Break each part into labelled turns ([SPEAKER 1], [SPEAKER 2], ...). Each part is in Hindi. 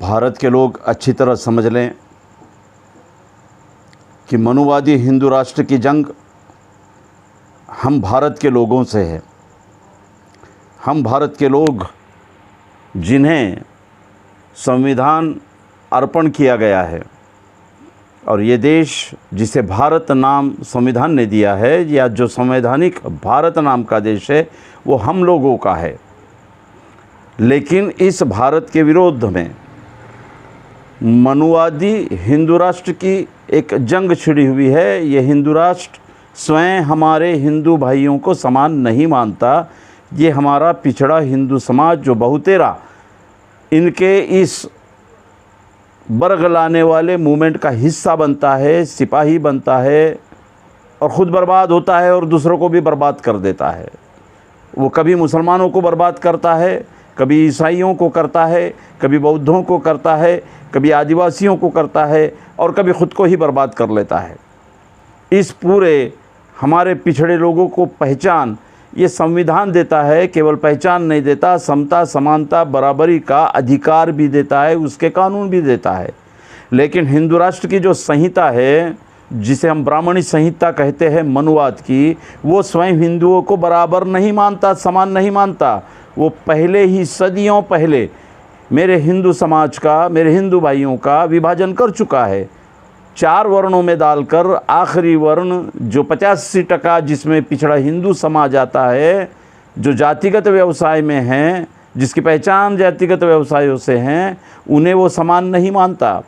[SPEAKER 1] भारत के लोग अच्छी तरह समझ लें कि मनुवादी हिंदू राष्ट्र की जंग हम भारत के लोगों से है। हम भारत के लोग जिन्हें संविधान अर्पण किया गया है और ये देश जिसे भारत नाम संविधान ने दिया है, या जो संवैधानिक भारत नाम का देश है, वो हम लोगों का है। लेकिन इस भारत के विरोध में मनुवादी हिंदू राष्ट्र की एक जंग छिड़ी हुई है। ये हिंदू राष्ट्र स्वयं हमारे हिंदू भाइयों को समान नहीं मानता। ये हमारा पिछड़ा हिंदू समाज जो बहुतेरा इनके इस बरगलाने वाले मूवमेंट का हिस्सा बनता है, सिपाही बनता है और ख़ुद बर्बाद होता है और दूसरों को भी बर्बाद कर देता है। वो कभी मुसलमानों को बर्बाद करता है, कभी ईसाइयों को करता है, कभी बौद्धों को करता है, कभी आदिवासियों को करता है और कभी ख़ुद को ही बर्बाद कर लेता है। इस पूरे हमारे पिछड़े लोगों को पहचान ये संविधान देता है। केवल पहचान नहीं देता, समता, समानता, बराबरी का अधिकार भी देता है, उसके कानून भी देता है। लेकिन हिंदू राष्ट्र की जो संहिता है, जिसे हम ब्राह्मणी संहिता कहते हैं मनुवाद की, वो स्वयं हिंदुओं को बराबर नहीं मानता, समान नहीं मानता। वो पहले ही सदियों पहले मेरे हिंदू समाज का, मेरे हिंदू भाइयों का विभाजन कर चुका है। 4 वर्णों में डालकर आखिरी वर्ण जो 85% जिसमें पिछड़ा हिंदू समाज आता है, जो जातिगत व्यवसाय में हैं, जिसकी पहचान जातिगत व्यवसायों से हैं, उन्हें वो समान नहीं मानता।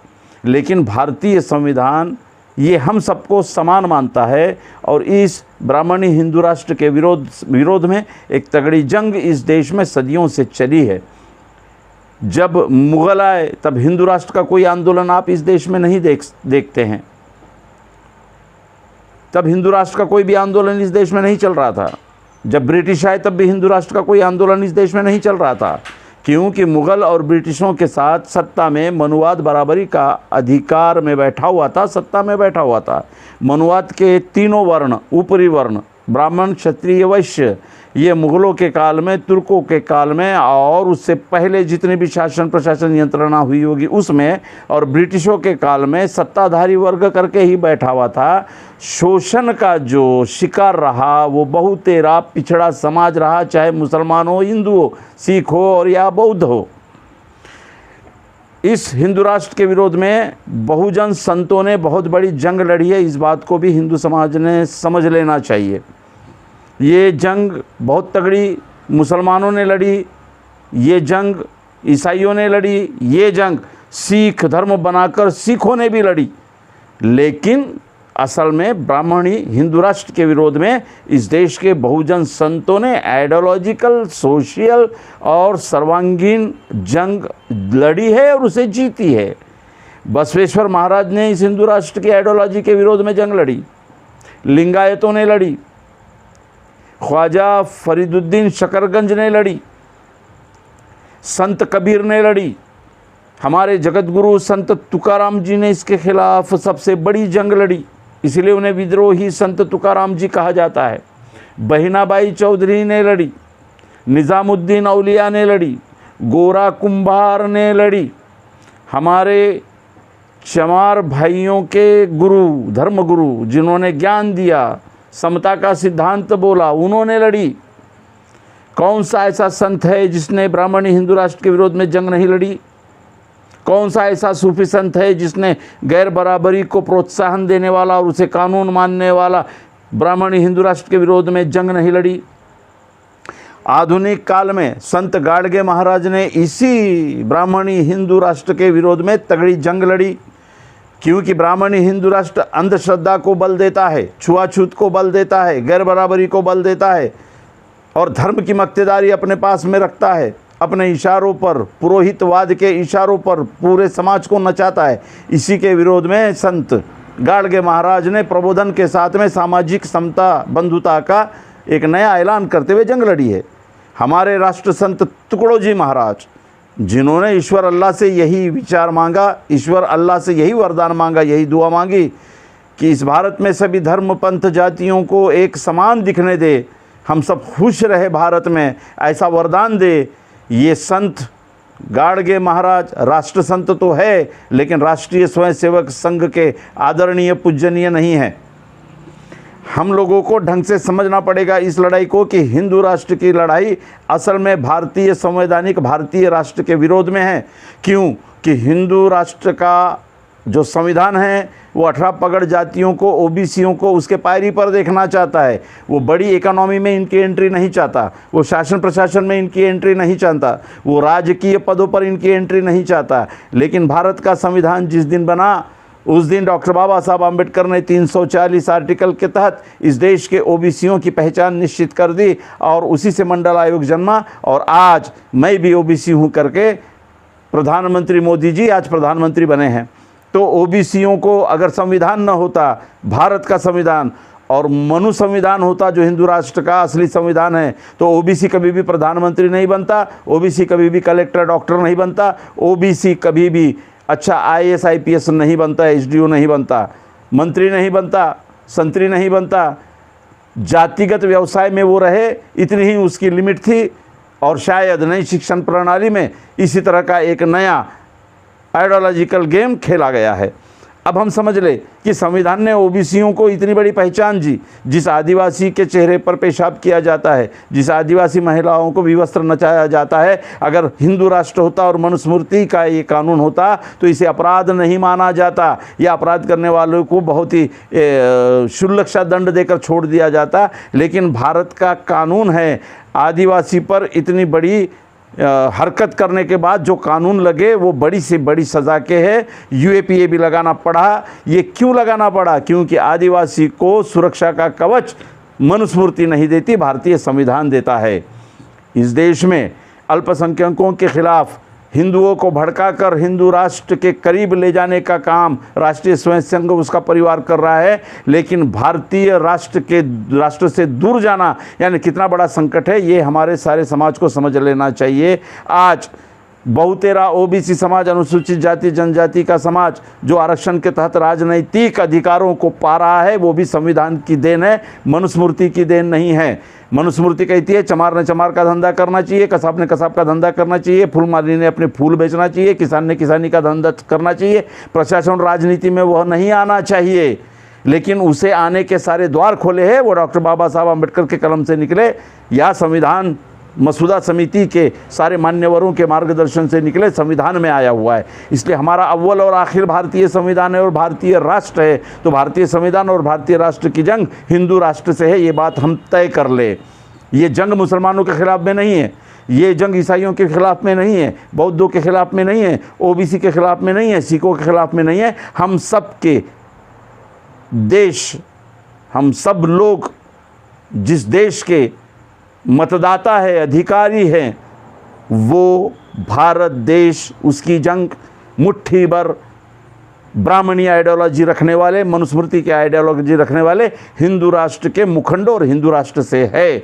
[SPEAKER 1] लेकिन भारतीय संविधान ये हम सबको समान मानता है और इस ब्राह्मणी हिंदू राष्ट्र के विरोध में एक तगड़ी जंग इस देश में सदियों से चली है। जब मुग़ल आए तब हिंदू राष्ट्र का कोई आंदोलन आप इस देश में नहीं देखते हैं। तब हिंदू राष्ट्र का कोई भी आंदोलन इस देश में नहीं चल रहा था। जब ब्रिटिश आए तब भी हिंदू राष्ट्र का कोई आंदोलन इस देश में नहीं चल रहा था, क्योंकि मुग़ल और ब्रिटिशों के साथ सत्ता में मनुवाद बराबरी का अधिकार में बैठा हुआ था, सत्ता में बैठा हुआ था। मनुवाद के तीनों वर्ण, ऊपरी वर्ण ब्राह्मण, क्षत्रिय, वैश्य, ये मुग़लों के काल में, तुर्कों के काल में और उससे पहले जितने भी शासन प्रशासन यंत्रणा हुई होगी उसमें, और ब्रिटिशों के काल में सत्ताधारी वर्ग करके ही बैठा हुआ था। शोषण का जो शिकार रहा वो बहुतेरा पिछड़ा समाज रहा, चाहे मुसलमान हो, हिंदू हो, सिख हो और या बौद्ध हो। इस हिंदू राष्ट्र के विरोध में बहुजन संतों ने बहुत बड़ी जंग लड़ी है। इस बात को भी हिंदू समाज ने समझ लेना चाहिए। ये जंग बहुत तगड़ी मुसलमानों ने लड़ी, ये जंग ईसाइयों ने लड़ी, ये जंग सिख धर्म बनाकर सिखों ने भी लड़ी। लेकिन असल में ब्राह्मणी हिंदू राष्ट्र के विरोध में इस देश के बहुजन संतों ने आइडियोलॉजिकल, सोशल और सर्वांगीण जंग लड़ी है और उसे जीती है। बसवेश्वर महाराज ने इस हिंदू राष्ट्र की आइडियोलॉजी के विरोध में जंग लड़ी, लिंगायतों ने लड़ी, ख्वाजा फरीदुद्दीन शकरगंज ने लड़ी, संत कबीर ने लड़ी, हमारे जगत गुरु संत तुकाराम जी ने इसके खिलाफ सबसे बड़ी जंग लड़ी, इसलिए उन्हें विद्रोही संत तुकाराम जी कहा जाता है। बहिनाबाई चौधरी ने लड़ी, निज़ामुद्दीन औलिया ने लड़ी, गोरा कुंभार ने लड़ी, हमारे चमार भाइयों के गुरु, धर्म गुरु जिन्होंने ज्ञान दिया, समता का सिद्धांत बोला, उन्होंने लड़ी। कौन सा ऐसा संत है जिसने ब्राह्मणी हिंदू राष्ट्र के विरोध में जंग नहीं लड़ी? कौन सा ऐसा सूफी संत है जिसने गैर बराबरी को प्रोत्साहन देने वाला और उसे कानून मानने वाला ब्राह्मणी हिंदू राष्ट्र के विरोध में जंग नहीं लड़ी? आधुनिक काल में संत गाडगे महाराज ने इसी ब्राह्मणी हिंदू राष्ट्र के विरोध में तगड़ी जंग लड़ी, क्योंकि ब्राह्मणी हिंदू राष्ट्र अंधश्रद्धा को बल देता है, छुआछूत को बल देता है, गैर बराबरी को बल देता है और धर्म की मक्तेदारी अपने पास में रखता है। अपने इशारों पर, पुरोहितवाद के इशारों पर पूरे समाज को नचाता है। इसी के विरोध में संत गाडगे महाराज ने प्रबोधन के साथ में सामाजिक समता, बंधुता का एक नया ऐलान करते हुए जंग लड़ी है। हमारे राष्ट्र संत तुकडोजी महाराज, जिन्होंने ईश्वर अल्लाह से यही विचार मांगा, ईश्वर अल्लाह से यही वरदान मांगा, यही दुआ मांगी कि इस भारत में सभी धर्म, पंथ, जातियों को एक समान दिखने दे, हम सब खुश रहे भारत में, ऐसा वरदान दे। ये संत गाडगे महाराज राष्ट्र संत तो है, लेकिन राष्ट्रीय स्वयंसेवक संघ के आदरणीय पूजनीय नहीं है। हम लोगों को ढंग से समझना पड़ेगा इस लड़ाई को कि हिंदू राष्ट्र की लड़ाई असल में भारतीय संवैधानिक भारतीय राष्ट्र के विरोध में है। क्यों कि हिंदू राष्ट्र का जो संविधान है वो 18 पगड़ जातियों को, ओबीसीयों को उसके पायरी पर देखना चाहता है। वो बड़ी इकोनॉमी में इनकी एंट्री नहीं चाहता, वो शासन प्रशासन में इनकी एंट्री नहीं चाहता, वो राजकीय पदों पर इनकी एंट्री नहीं चाहता। लेकिन भारत का संविधान जिस दिन बना उस दिन डॉक्टर बाबा साहब आम्बेडकर ने 340 आर्टिकल के तहत इस देश के ओबीसीयों की पहचान निश्चित कर दी और उसी से मंडल आयोग जन्मा। और आज मैं भी ओबीसी हूँ करके प्रधानमंत्री मोदी जी आज प्रधानमंत्री बने हैं। तो ओबीसीयों को अगर संविधान न होता, भारत का संविधान और मनु संविधान होता जो हिंदू राष्ट्र का असली संविधान है, तो ओबीसी कभी भी प्रधानमंत्री नहीं बनता, ओबीसी कभी भी कलेक्टर डॉक्टर नहीं बनता, ओबीसी कभी भी अच्छा आईएएस आईपीएस नहीं बनता, एसडीओ नहीं बनता, मंत्री नहीं बनता, संतरी नहीं बनता। जातिगत व्यवसाय में वो रहे, इतनी ही उसकी लिमिट थी। और शायद नई शिक्षण प्रणाली में इसी तरह का एक नया आइडियोलॉजिकल गेम खेला गया है। अब हम समझ ले कि संविधान ने ओबीसीयों को इतनी बड़ी पहचान दी। जिस आदिवासी के चेहरे पर पेशाब किया जाता है, जिस आदिवासी महिलाओं को विवस्त्र नचाया जाता है, अगर हिंदू राष्ट्र होता और मनुस्मृति का ये कानून होता तो इसे अपराध नहीं माना जाता, या अपराध करने वालों को बहुत ही क्षुल्लक सा दंड देकर छोड़ दिया जाता। लेकिन भारत का कानून है, आदिवासी पर इतनी बड़ी हरकत करने के बाद जो कानून लगे वो बड़ी से बड़ी सज़ा के है। यूएपीए भी लगाना पड़ा। ये क्यों लगाना पड़ा? क्योंकि आदिवासी को सुरक्षा का कवच मनुस्मृति नहीं देती, भारतीय संविधान देता है। इस देश में अल्पसंख्यकों के खिलाफ हिंदुओं को भड़काकर हिंदू राष्ट्र के करीब ले जाने का काम राष्ट्रीय स्वयंसेवक उसका परिवार कर रहा है। लेकिन भारतीय राष्ट्र से दूर जाना यानी कितना बड़ा संकट है, ये हमारे सारे समाज को समझ लेना चाहिए। आज बहुतेरा ओबीसी समाज, अनुसूचित जाति जनजाति का समाज जो आरक्षण के तहत राजनैतिक अधिकारों को पा रहा है, वो भी संविधान की देन है, मनुस्मृति की देन नहीं है। मनुस्मृति कहती है चमार ने चमार का धंधा करना चाहिए, कसाब ने कसाब का धंधा करना चाहिए, फूलमाली ने अपने फूल बेचना चाहिए, किसान ने किसानी का धंधा करना चाहिए। प्रशासन राजनीति में वह नहीं आना चाहिए, लेकिन उसे आने के सारे द्वार खोले हैं वो डॉक्टर बाबा साहब आम्बेडकर के कलम से निकले, या संविधान मसूदा समिति के सारे मान्यवरों के मार्गदर्शन से निकले, संविधान में आया हुआ है। इसलिए हमारा अव्वल और आखिर भारतीय संविधान है और भारतीय राष्ट्र है। तो भारतीय संविधान और भारतीय राष्ट्र की जंग हिंदू राष्ट्र से है, ये बात हम तय कर ले। ये जंग मुसलमानों के खिलाफ में नहीं है, ये जंग ईसाइयों के खिलाफ में नहीं है, बौद्धों के खिलाफ में नहीं है, ओबीसी के खिलाफ में नहीं है, सिखों के खिलाफ में नहीं है। हम सब के देश, हम सब लोग जिस देश के मतदाता है, अधिकारी हैं, वो भारत देश, उसकी जंग मुट्ठी भर ब्राह्मणीय आइडियोलॉजी रखने वाले, मनुस्मृति के आइडियोलॉजी रखने वाले हिंदू राष्ट्र के मुखंडों और हिंदू राष्ट्र से है।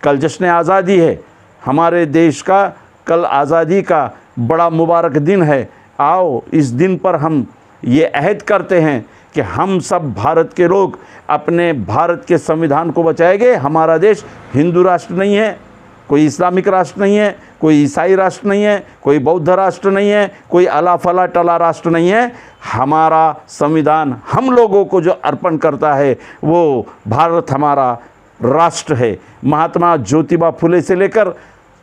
[SPEAKER 1] कल जश्न आज़ादी है हमारे देश का, कल आज़ादी का बड़ा मुबारक दिन है। आओ इस दिन पर हम ये अहद करते हैं कि हम सब भारत के लोग अपने भारत के संविधान को बचाएंगे। हमारा देश हिंदू राष्ट्र नहीं है, कोई इस्लामिक राष्ट्र नहीं है, कोई ईसाई राष्ट्र नहीं है, कोई बौद्ध राष्ट्र नहीं है, कोई अला फला टला राष्ट्र नहीं है। हमारा संविधान हम लोगों को जो अर्पण करता है वो भारत हमारा राष्ट्र है। महात्मा ज्योतिबा फुले से लेकर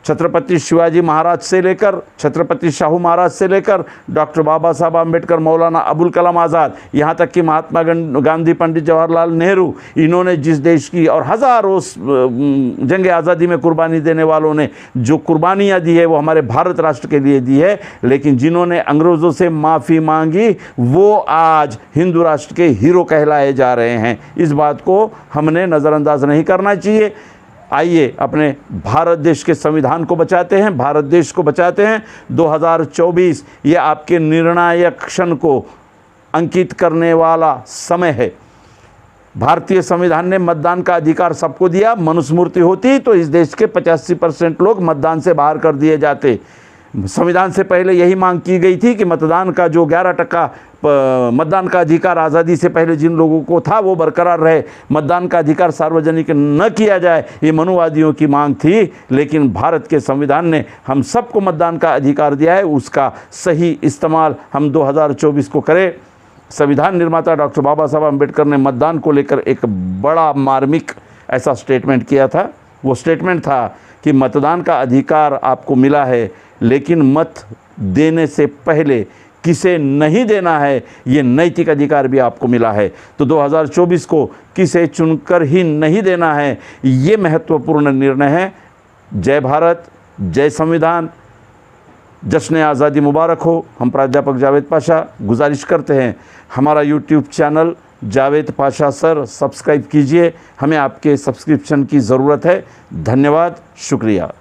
[SPEAKER 1] छत्रपति शिवाजी महाराज से लेकर छत्रपति शाहू महाराज से लेकर डॉक्टर बाबा साहब आम्बेडकर, मौलाना अबुल कलाम आज़ाद, यहाँ तक कि महात्मा गांधी, पंडित जवाहरलाल नेहरू, इन्होंने जिस देश की और हज़ारों जंग आज़ादी में कुर्बानी देने वालों ने जो कुर्बानियाँ दी है वो हमारे भारत राष्ट्र के लिए दी है। लेकिन जिन्होंने अंग्रेज़ों से माफ़ी मांगी वो आज हिंदू राष्ट्र के हीरो कहलाए जा रहे हैं। इस बात को हमने नज़रअंदाज नहीं करना चाहिए। आइए अपने भारत देश के संविधान को बचाते हैं, भारत देश को बचाते हैं। 2024 ये आपके निर्णायक क्षण को अंकित करने वाला समय है। भारतीय संविधान ने मतदान का अधिकार सबको दिया। मनुस्मृति होती तो इस देश के 85% लोग मतदान से बाहर कर दिए जाते। संविधान से पहले यही मांग की गई थी कि मतदान का जो 11% मतदान का अधिकार आज़ादी से पहले जिन लोगों को था वो बरकरार रहे, मतदान का अधिकार सार्वजनिक न किया जाए, ये मनुवादियों की मांग थी। लेकिन भारत के संविधान ने हम सबको मतदान का अधिकार दिया है, उसका सही इस्तेमाल हम 2024 को करें। संविधान निर्माता डॉक्टर बाबा साहब अम्बेडकर ने मतदान को लेकर एक बड़ा मार्मिक ऐसा स्टेटमेंट किया था। वो स्टेटमेंट था कि मतदान का अधिकार आपको मिला है, लेकिन मत देने से पहले किसे नहीं देना है ये नैतिक अधिकार भी आपको मिला है। तो 2024 को किसे चुनकर ही नहीं देना है, ये महत्वपूर्ण निर्णय है। जय भारत, जय संविधान, जश्न आज़ादी मुबारक हो। हम प्राध्यापक जावेद पाशा गुजारिश करते हैं हमारा YouTube channel Javed Pasha sir subscribe कीजिए, हमें आपके सब्सक्रिप्शन की ज़रूरत है। धन्यवाद, शुक्रिया।